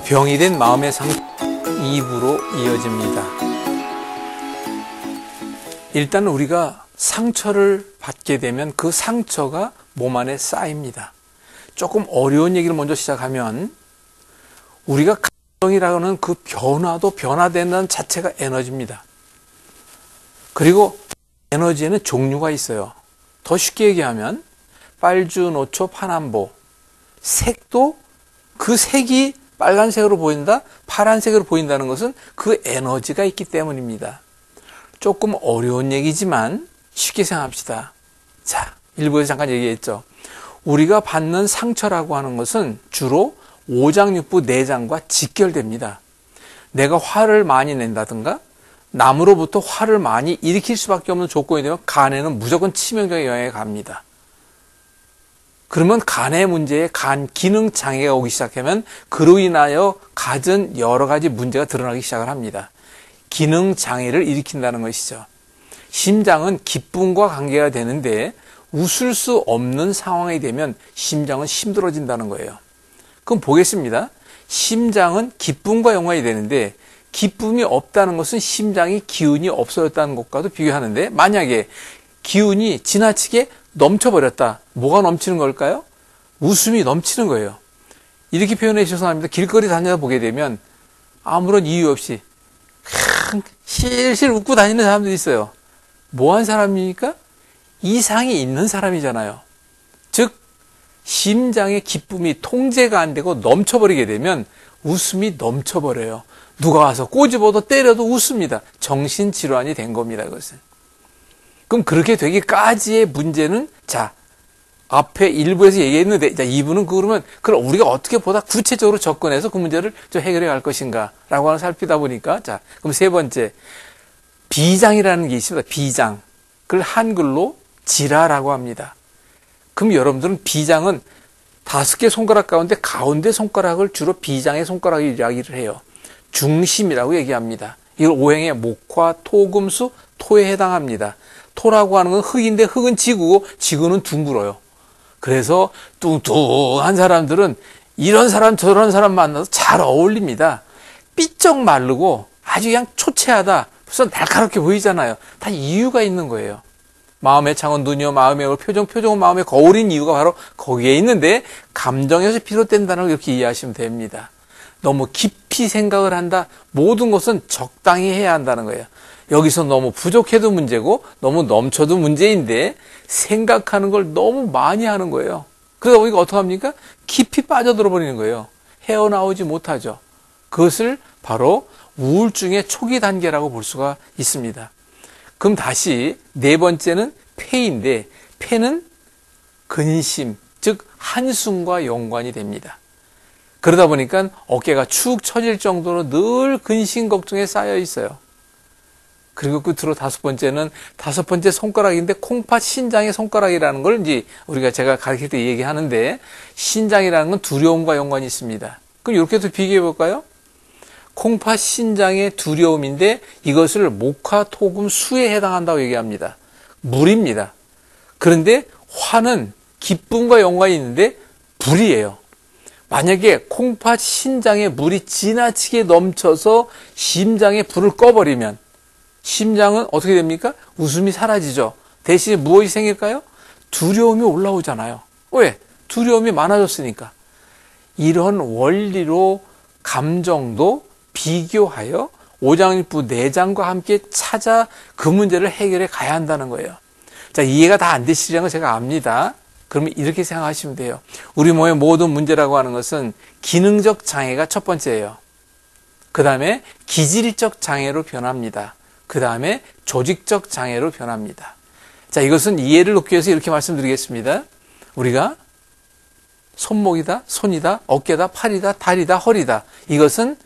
병이 된 마음의 상처 2부로 이어집니다. 일단 우리가 상처를 받게 되면 그 상처가 몸 안에 쌓입니다. 조금 어려운 얘기를 먼저 시작하면 우리가 감정이라고 하는 그 변화도 변화되는 자체가 에너지입니다. 그리고 에너지에는 종류가 있어요. 더 쉽게 얘기하면 빨주, 노초, 파남보 색도 그 색이 빨간색으로 보인다, 파란색으로 보인다는 것은 그 에너지가 있기 때문입니다. 조금 어려운 얘기지만 쉽게 생각합시다. 자, 일부에서 잠깐 얘기했죠. 우리가 받는 상처라고 하는 것은 주로 오장육부 내장과 직결됩니다. 내가 화를 많이 낸다든가 남으로부터 화를 많이 일으킬 수밖에 없는 조건이 되면 간에는 무조건 치명적인 영향이 갑니다. 그러면 간의 문제에 간 기능 장애가 오기 시작하면 그로 인하여 갖은 여러 가지 문제가 드러나기 시작을 합니다. 기능 장애를 일으킨다는 것이죠. 심장은 기쁨과 관계가 되는데 웃을 수 없는 상황이 되면 심장은 힘들어진다는 거예요. 그럼 보겠습니다. 심장은 기쁨과 연관이 되는데 기쁨이 없다는 것은 심장이 기운이 없어졌다는 것과도 비교하는데 만약에 기운이 지나치게 넘쳐버렸다. 뭐가 넘치는 걸까요? 웃음이 넘치는 거예요. 이렇게 표현해 주셔서 합니다. 길거리 다니다 보게 되면 아무런 이유 없이 실실 웃고 다니는 사람들이 있어요. 뭐한 사람입니까? 이상이 있는 사람이잖아요. 즉 심장의 기쁨이 통제가 안 되고 넘쳐버리게 되면 웃음이 넘쳐버려요. 누가 와서 꼬집어도 때려도 웃습니다. 정신질환이 된 겁니다. 그것은. 그럼 그렇게 되기까지의 문제는 자 앞에 1부에서 얘기했는데 자 2부는 그러면 그럼 우리가 어떻게 보다 구체적으로 접근해서 그 문제를 좀 해결해 갈 것인가 라고 하는 살피다 보니까 자 그럼 세 번째 비장이라는 게 있습니다. 비장. 그걸 한글로 지라라고 합니다. 그럼 여러분들은 비장은 5개 손가락 가운데 가운데 손가락을 주로 비장의 손가락이라고 이야기를 해요. 중심이라고 얘기합니다. 이걸 오행의 목화, 토, 금수, 토에 해당합니다. 토라고 하는 건 흙인데 흙은 지구고 지구는 둥글어요. 그래서 뚱뚱한 사람들은 이런 사람 저런 사람 만나서 잘 어울립니다. 삐쩍 마르고 아주 그냥 초췌하다. 벌써 날카롭게 보이잖아요. 다 이유가 있는 거예요. 마음의 창은 눈이요 마음의 거울, 표정은 마음의 거울인 이유가 바로 거기에 있는데 감정에서 비롯된다는 걸 이렇게 이해하시면 됩니다. 너무 깊이 생각을 한다. 모든 것은 적당히 해야 한다는 거예요. 여기서 너무 부족해도 문제고 너무 넘쳐도 문제인데 생각하는 걸 너무 많이 하는 거예요. 그러다 보니까 어떡합니까? 깊이 빠져들어 버리는 거예요. 헤어나오지 못하죠. 그것을 바로 우울증의 초기 단계라고 볼 수가 있습니다. 그럼 다시 네 번째는 폐인데 폐는 근심, 즉 한숨과 연관이 됩니다. 그러다 보니까 어깨가 축 처질 정도로 늘 근심 걱정에 쌓여 있어요. 그리고 끝으로 5번째는 5번째 손가락인데 콩팥 신장의 손가락이라는 걸 이제 우리가 제가 가르칠 때 얘기하는데 신장이라는 건 두려움과 연관이 있습니다. 그럼 이렇게도 비교해 볼까요? 콩팥 신장의 두려움인데 이것을 목화, 토금, 수에 해당한다고 얘기합니다. 물입니다. 그런데 화는 기쁨과 연관이 있는데 불이에요. 만약에 콩팥 신장에 물이 지나치게 넘쳐서 심장에 불을 꺼버리면 심장은 어떻게 됩니까? 웃음이 사라지죠. 대신에 무엇이 생길까요? 두려움이 올라오잖아요. 왜? 두려움이 많아졌으니까. 이런 원리로 감정도 비교하여 오장육부 내장과 함께 찾아 그 문제를 해결해 가야 한다는 거예요. 자, 이해가 다 안 되시려는 거 제가 압니다. 그러면 이렇게 생각하시면 돼요. 우리 몸의 모든 문제라고 하는 것은 기능적 장애가 첫 번째예요. 그 다음에 기질적 장애로 변합니다. 그 다음에 조직적 장애로 변합니다. 자, 이것은 이해를 돕기 위해서 이렇게 말씀드리겠습니다. 우리가 손목이다, 손이다, 어깨다, 팔이다, 다리다, 허리다. 이것은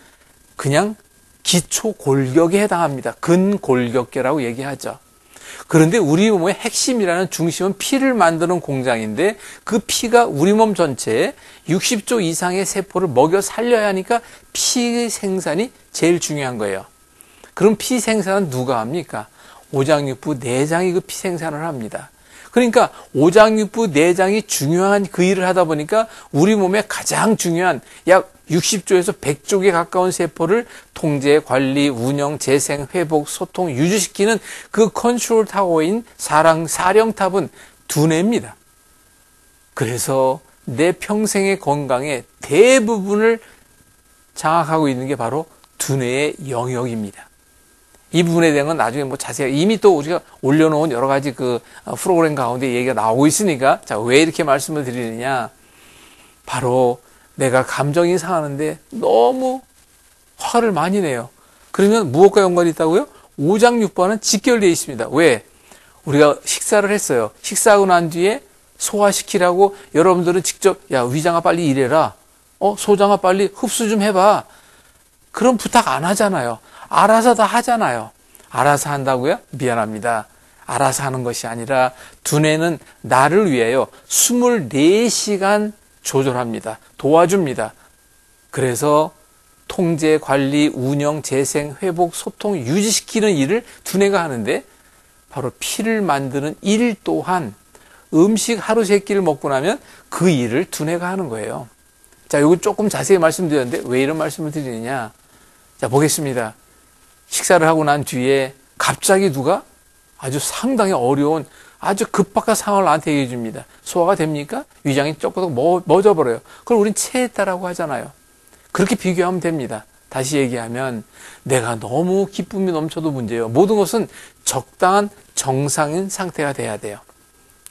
그냥 기초 골격에 해당합니다. 근골격계라고 얘기하죠. 그런데 우리 몸의 핵심이라는 중심은 피를 만드는 공장인데 그 피가 우리 몸 전체에 60조 이상의 세포를 먹여 살려야 하니까 피 생산이 제일 중요한 거예요. 그럼 피 생산은 누가 합니까? 오장육부 내장이 그 피 생산을 합니다. 그러니까 오장육부 내장이 중요한 그 일을 하다 보니까 우리 몸에 가장 중요한 약 60조에서 100조에 가까운 세포를 통제, 관리, 운영, 재생, 회복, 소통, 유지시키는 그 컨트롤 타워인 사령탑은 두뇌입니다. 그래서 내 평생의 건강의 대부분을 장악하고 있는 게 바로 두뇌의 영역입니다. 이 부분에 대한 건 나중에 뭐 자세히 이미 또 우리가 올려놓은 여러 가지 그 프로그램 가운데 얘기가 나오고 있으니까 자, 왜 이렇게 말씀을 드리느냐. 바로 내가 감정이 상하는데 너무 화를 많이 내요. 그러면 무엇과 연관이 있다고요? 오장육부와는 직결되어 있습니다. 왜? 우리가 식사를 했어요. 식사하고 난 뒤에 소화시키라고 여러분들은 직접 야 위장아 빨리 일해라. 소장아 빨리 흡수 좀 해봐. 그럼 부탁 안 하잖아요. 알아서 다 하잖아요. 알아서 한다고요? 미안합니다. 알아서 하는 것이 아니라 두뇌는 나를 위하여 24시간 조절합니다. 도와줍니다. 그래서 통제, 관리, 운영, 재생, 회복, 소통, 유지시키는 일을 두뇌가 하는데 바로 피를 만드는 일 또한 음식 하루 세 끼를 먹고 나면 그 일을 두뇌가 하는 거예요. 자, 이거 조금 자세히 말씀드렸는데 왜 이런 말씀을 드리느냐. 자, 보겠습니다. 식사를 하고 난 뒤에 갑자기 누가 아주 상당히 어려운 아주 급박한 상황을 나한테 얘기해 줍니다. 소화가 됩니까? 위장이 조금 멎어버려요. 그걸 우린 체했다라고 하잖아요. 그렇게 비교하면 됩니다. 다시 얘기하면 내가 너무 기쁨이 넘쳐도 문제예요. 모든 것은 적당한 정상인 상태가 돼야 돼요.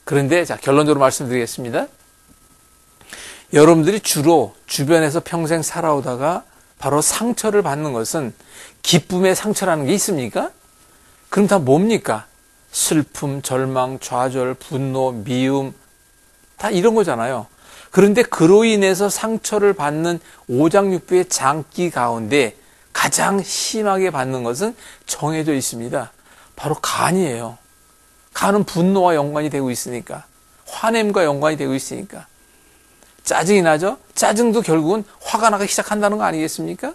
그런데 자, 결론적으로 말씀드리겠습니다. 여러분들이 주로 주변에서 평생 살아오다가 바로 상처를 받는 것은 기쁨의 상처라는 게 있습니까? 그럼 다 뭡니까? 슬픔, 절망, 좌절, 분노, 미움 다 이런 거잖아요. 그런데 그로 인해서 상처를 받는 오장육부의 장기 가운데 가장 심하게 받는 것은 정해져 있습니다. 바로 간이에요. 간은 분노와 연관이 되고 있으니까, 화냄과 연관이 되고 있으니까. 짜증이 나죠? 짜증도 결국은 화가 나기 시작한다는 거 아니겠습니까?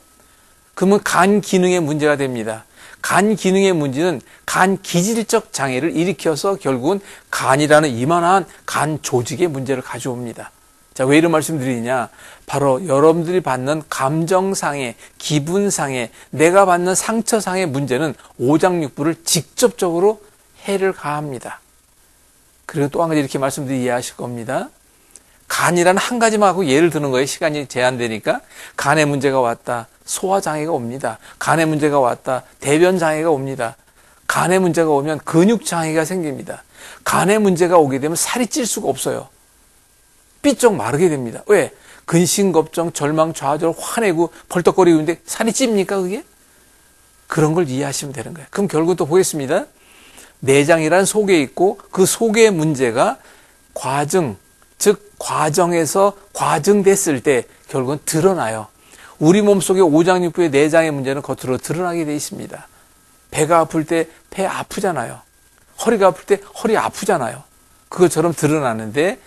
그러면 간 기능에 문제가 됩니다. 간 기능의 문제는 간 기질적 장애를 일으켜서 결국은 간이라는 이만한 간 조직의 문제를 가져옵니다. 자, 왜 이런 말씀 드리냐? 바로 여러분들이 받는 감정상의, 기분상의, 내가 받는 상처상의 문제는 오장육부를 직접적으로 해를 가합니다. 그리고 또 한 가지 이렇게 말씀드리 이해하실 겁니다. 간이라는 한 가지만 하고 예를 드는 거예요. 시간이 제한되니까. 간에 문제가 왔다. 소화장애가 옵니다. 간에 문제가 왔다. 대변장애가 옵니다. 간에 문제가 오면 근육장애가 생깁니다. 간에 문제가 오게 되면 살이 찔 수가 없어요. 삐쩍 마르게 됩니다. 왜? 근심걱정, 절망, 좌절, 화내고 벌떡거리고 있는데 살이 찝니까 그게? 그런 걸 이해하시면 되는 거예요. 그럼 결국 또 보겠습니다. 내장이란 속에 있고 그 속의 문제가 과증, 즉 과정에서 과증됐을 때 결국은 드러나요. 우리 몸속의 오장육부의 내장의 문제는 겉으로 드러나게 돼 있습니다. 배가 아플 때 배 아프잖아요. 허리가 아플 때 허리 아프잖아요. 그것처럼 드러나는데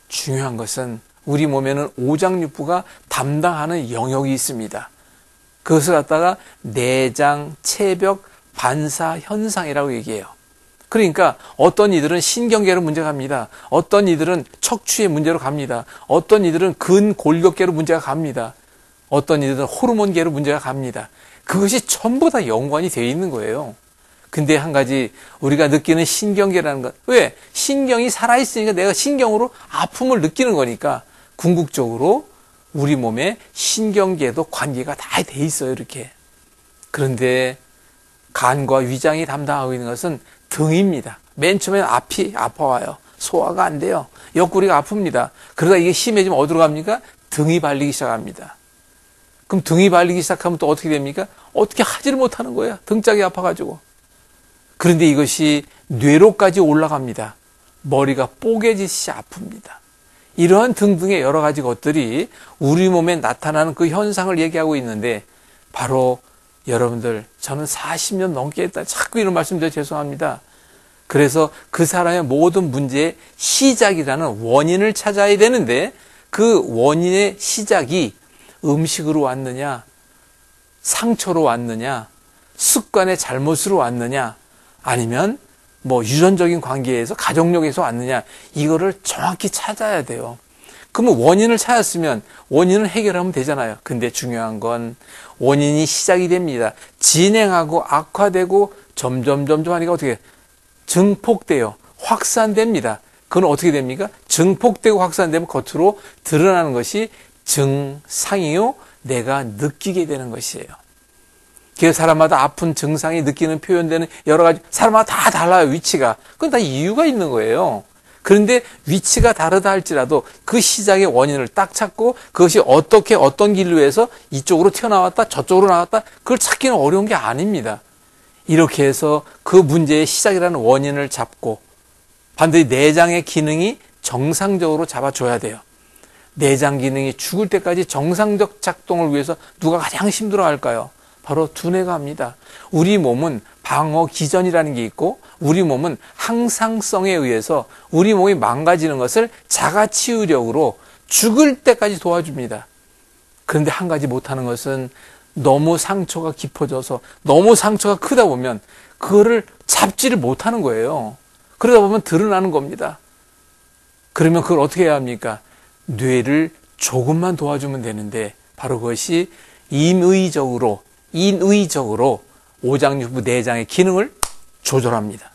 중요한 것은 우리 몸에는 오장육부가 담당하는 영역이 있습니다. 그것을 갖다가 내장, 체벽, 반사 현상이라고 얘기해요. 그러니까 어떤 이들은 신경계로 문제가 갑니다. 어떤 이들은 척추의 문제로 갑니다. 어떤 이들은 근골격계로 문제가 갑니다. 어떤 이들은 호르몬계로 문제가 갑니다. 그것이 전부 다 연관이 되어 있는 거예요. 근데 한 가지 우리가 느끼는 신경계라는 것. 왜? 신경이 살아있으니까 내가 신경으로 아픔을 느끼는 거니까 궁극적으로 우리 몸에 신경계도 관계가 다 돼 있어요. 이렇게. 그런데 간과 위장이 담당하고 있는 것은 등입니다. 맨 처음에 앞이 아파와요. 소화가 안 돼요. 옆구리가 아픕니다. 그러다 이게 심해지면 어디로 갑니까? 등이 발리기 시작합니다. 그럼 등이 발리기 시작하면 또 어떻게 됩니까? 어떻게 하지를 못하는 거야. 등짝이 아파가지고. 그런데 이것이 뇌로까지 올라갑니다. 머리가 뽀개지시 아픕니다. 이러한 등등의 여러 가지 것들이 우리 몸에 나타나는 그 현상을 얘기하고 있는데 바로 여러분들 저는 40년 넘게 했다. 자꾸 이런 말씀드려 죄송합니다. 그래서 그 사람의 모든 문제의 시작이라는 원인을 찾아야 되는데 그 원인의 시작이 음식으로 왔느냐, 상처로 왔느냐, 습관의 잘못으로 왔느냐, 아니면 뭐 유전적인 관계에서 가족력에서 왔느냐, 이거를 정확히 찾아야 돼요. 그러면 원인을 찾았으면 원인을 해결하면 되잖아요. 근데 중요한 건 원인이 시작이 됩니다. 진행하고 악화되고 점점 하니까 어떻게 증폭돼요. 확산됩니다. 그건 어떻게 됩니까? 증폭되고 확산되면 겉으로 드러나는 것이 증상이요, 내가 느끼게 되는 것이에요. 그래서 사람마다 아픈 증상이 느끼는 표현되는 여러 가지, 사람마다 다 달라요, 위치가. 그건 다 이유가 있는 거예요. 그런데 위치가 다르다 할지라도 그 시작의 원인을 딱 찾고 그것이 어떻게 어떤 길로 해서 이쪽으로 튀어나왔다 저쪽으로 나왔다, 그걸 찾기는 어려운 게 아닙니다. 이렇게 해서 그 문제의 시작이라는 원인을 잡고 반드시 내장의 기능이 정상적으로 잡아줘야 돼요. 내장 기능이 죽을 때까지 정상적 작동을 위해서 누가 가장 힘들어할까요? 바로 두뇌가 합니다. 우리 몸은 방어 기전이라는 게 있고 우리 몸은 항상성에 의해서 우리 몸이 망가지는 것을 자가치유력으로 죽을 때까지 도와줍니다. 그런데 한 가지 못하는 것은 너무 상처가 깊어져서 너무 상처가 크다 보면 그거를 잡지를 못하는 거예요. 그러다 보면 드러나는 겁니다. 그러면 그걸 어떻게 해야 합니까? 뇌를 조금만 도와주면 되는데 바로 그것이 인의적으로 오장육부 내장의 기능을 조절합니다.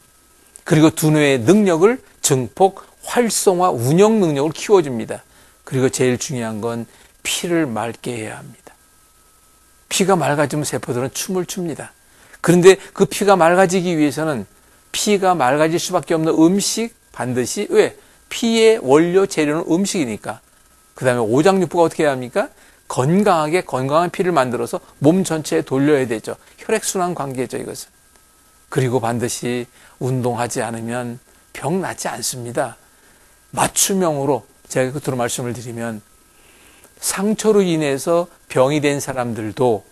그리고 두뇌의 능력을 증폭, 활성화, 운영 능력을 키워줍니다. 그리고 제일 중요한 건 피를 맑게 해야 합니다. 피가 맑아지면 세포들은 춤을 춥니다. 그런데 그 피가 맑아지기 위해서는 피가 맑아질 수밖에 없는 음식, 반드시 왜? 피의 원료 재료는 음식이니까. 그 다음에 오장육부가 어떻게 해야 합니까? 건강한 피를 만들어서 몸 전체에 돌려야 되죠. 혈액순환 관계죠, 이것은. 그리고 반드시 운동하지 않으면 병 낫지 않습니다. 맞춤형으로 제가 끝으로 말씀을 드리면 상처로 인해서 병이 된 사람들도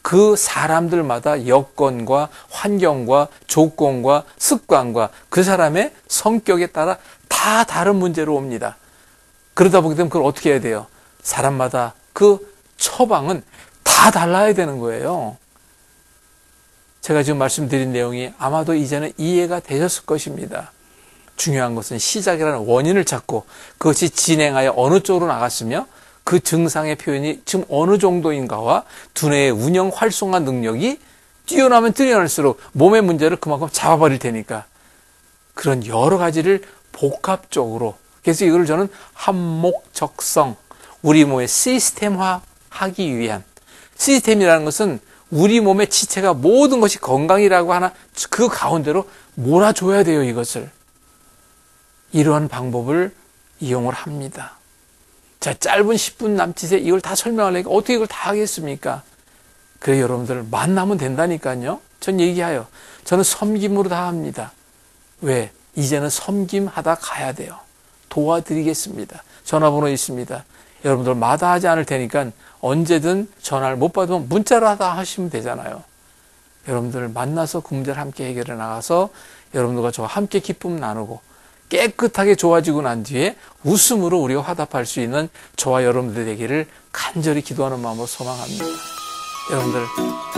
그 사람들마다 여건과 환경과 조건과 습관과 그 사람의 성격에 따라 다 다른 문제로 옵니다. 그러다 보게 되면 그걸 어떻게 해야 돼요? 사람마다 그 처방은 다 달라야 되는 거예요. 제가 지금 말씀드린 내용이 아마도 이제는 이해가 되셨을 것입니다. 중요한 것은 시작이라는 원인을 찾고 그것이 진행하여 어느 쪽으로 나갔으며 그 증상의 표현이 지금 어느 정도인가와 두뇌의 운영 활성화 능력이 뛰어나면 뛰어날수록 몸의 문제를 그만큼 잡아버릴 테니까 그런 여러 가지를 복합적으로, 그래서 이걸 저는 한목적성, 우리 몸의 시스템화하기 위한, 시스템이라는 것은 우리 몸의 지체가 모든 것이 건강이라고 하나 그 가운데로 몰아줘야 돼요, 이것을. 이러한 방법을 이용을 합니다. 자, 짧은 10분 남짓에 이걸 다 설명하려니까 어떻게 이걸 다 하겠습니까? 그래, 여러분들 만나면 된다니까요. 전 얘기해요. 저는 섬김으로 다 합니다. 왜? 이제는 섬김하다 가야 돼요. 도와드리겠습니다. 전화번호 있습니다. 여러분들 마다하지 않을 테니까 언제든 전화를 못 받으면 문자로 하다 하시면 되잖아요. 여러분들 만나서 그 문제를 함께 해결해 나가서 여러분들과 저와 함께 기쁨 나누고 깨끗하게 좋아지고 난 뒤에 웃음으로 우리가 화답할 수 있는 저와 여러분들 되기를 간절히 기도하는 마음으로 소망합니다. 여러분들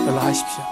연락하십시오.